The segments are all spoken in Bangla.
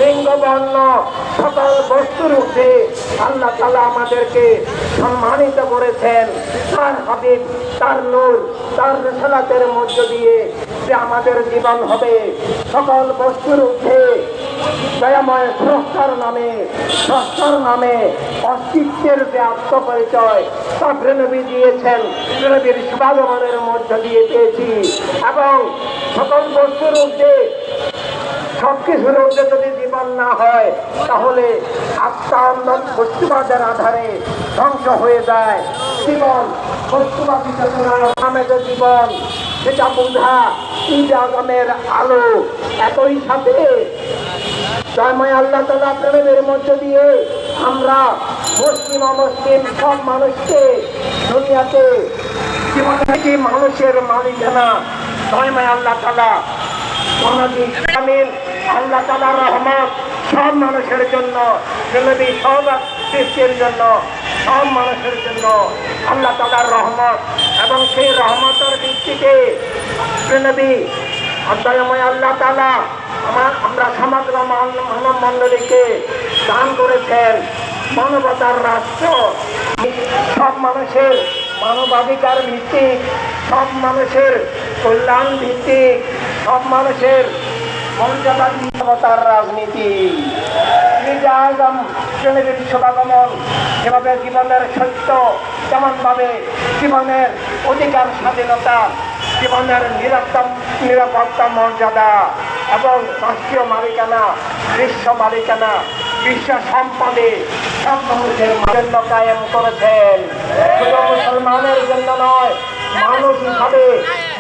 লিঙ্গ বর্ণ সকল বস্তুর ঊর্ধ্বে আল্লাহ তাআলা আমাদেরকে সম্মানিত করেছেন। তার হাবিব, তার নূর, তার রিসালাতের মধ্য দিয়ে যে আমাদের জীবন হবে সকল বস্তুর ঊর্ধ্বে দয়াময় স্রষ্টার নামে অস্তিত্বের যে আত্মপরিচয় তা নবী দিয়েছেন, নবীর শুভাগমনের মধ্য দিয়ে পেয়েছি। এবং সকল বস্তুর ঊর্ধ্বে সবকিছুর মধ্যে যদি জীবন না হয় তাহলে আত্মা বস্তুবাদের আধারে ধ্বংস হয়ে যায়। জীবন বস্তুবাদী নামে যে জীবন সেটা বোঝা ঈদ আজমের আলো। একই সাথে জয়ময় আল্লাহ তাআলা প্রেমের মধ্য দিয়ে আমরা মুসলিম অমুসলিম সব মানুষকে দুনিয়াতে জীবনে মানুষের মালিকানা জয়ময় আল্লাহ তাআলা আল্লাহ তাআলার রহমত সব মানুষের জন্য, সব সৃষ্টির জন্য, সব মানুষের জন্য আল্লাহ তাআলার রহমত। এবং সেই রহমতের ভিত্তিতে নবী দয়াময় আল্লাহ তাআলা আমরা সমগ্র মানব মণ্ডলীকে দান করেছেন মানবতার রাষ্ট্র, সব মানুষের মানবাধিকার ভিত্তিক, সব মানুষের কল্যাণ ভিত্তিক, সব মানুষের মর্যাদার রাজনীতি। শুভাগমন যেভাবে জীবনের সত্য, তেমনভাবে জীবনের অধিকার স্বাধীনতা, জীবনের নিরাপত্তা মর্যাদা এবং রাষ্ট্রীয় মালিকানা, বিশ্ব মালিকানা, বিশ্ব সম্পদে সব মানুষের জন্য কায়েম করেছেন। শুধু মুসলমানের জন্য নয়, মানুষ হিসাবে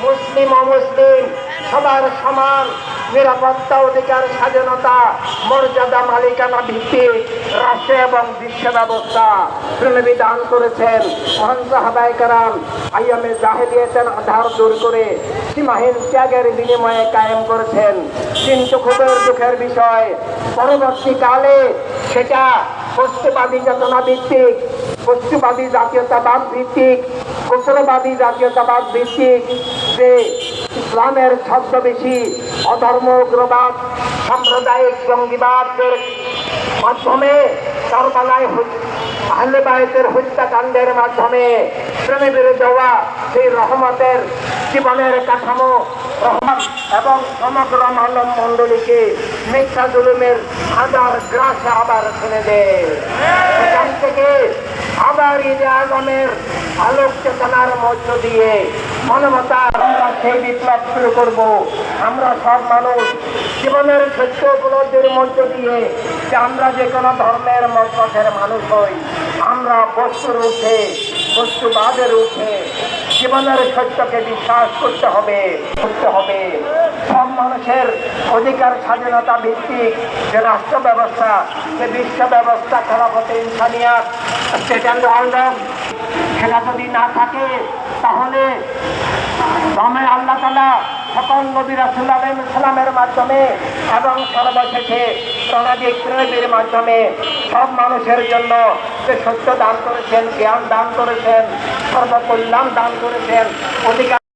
মুসলিম অমুসলিম সবার সমান নিরাপত্তা, অধিকার, স্বাধীনতা, মর্যাদা, মালিকানা ভিত্তিক রাষ্ট্র এবং বিশ্ব ব্যবস্থা নবী দান করেছেন। মহান সাহাবায়ে কেরাম আইয়ামে জাহেলিয়াতের আধার দূর করে সীমাহীন ত্যাগের বিনিময়ে কায়েম করেছেন। কিন্তু খুবই দুঃখের বিষয়, পরবর্তীকালে সেটা বস্তুবাদী চেতনা ভিত্তিক, বস্তুবাদী জাতীয়তাবাদ ভিত্তিক, কৌশলবাদী জাতীয়তাবাদ ভিত্তিক যে ইসলামের ছদ্মবেশী অধর্ম, উগ্রবাদ, সাম্প্রদায়িক জঙ্গিবাদের মাধ্যমে কারবালায় আহলে বায়তের হত্যাকাণ্ডের মাধ্যমে প্রেমে দেওয়া সেই রহমতের জীবনের কাঠামো রহমত এবং সমগ্র মানব মণ্ডলীকে মিথ্যা জুলুমের হাজার গ্রাসে আবার ফেলে দেয়। সেখান থেকে আবার ঈদে আজমের আলোক চেতনার মধ্য দিয়ে মানবতার আমরা সেই বিপ্লব শুরু করব। আমরা সব মানুষ জীবনের সত্য উপলব্ধির মধ্য দিয়ে যে আমরা যে কোনো ধর্মের মতপথের মানুষ হই, আমরা বস্তুর উঠে, বস্তুবাদের উঠে জীবনের সত্যকে বিশ্বাস করতে হবে। সব মানুষের অধিকার, স্বাধীনতা ভিত্তিক যে রাষ্ট্র ব্যবস্থা, যে বিশ্ব ব্যবস্থা, খেলাফতে ইনসানিয়াত, স্টেট অ্যান্ড অর্ডার, সেটা যদি না থাকে তাহলে আল্লাহ তাআলা সকল নবী রাসূল আলাইহিস সালামের মাধ্যমে এবং সর্বশেষে প্রণালী নবীর মাধ্যমে সব মানুষের জন্য যে সত্য দান করেছেন, জ্ঞান দান করেছেন, সর্বকল্যাণ দান করেছেন, অধিকার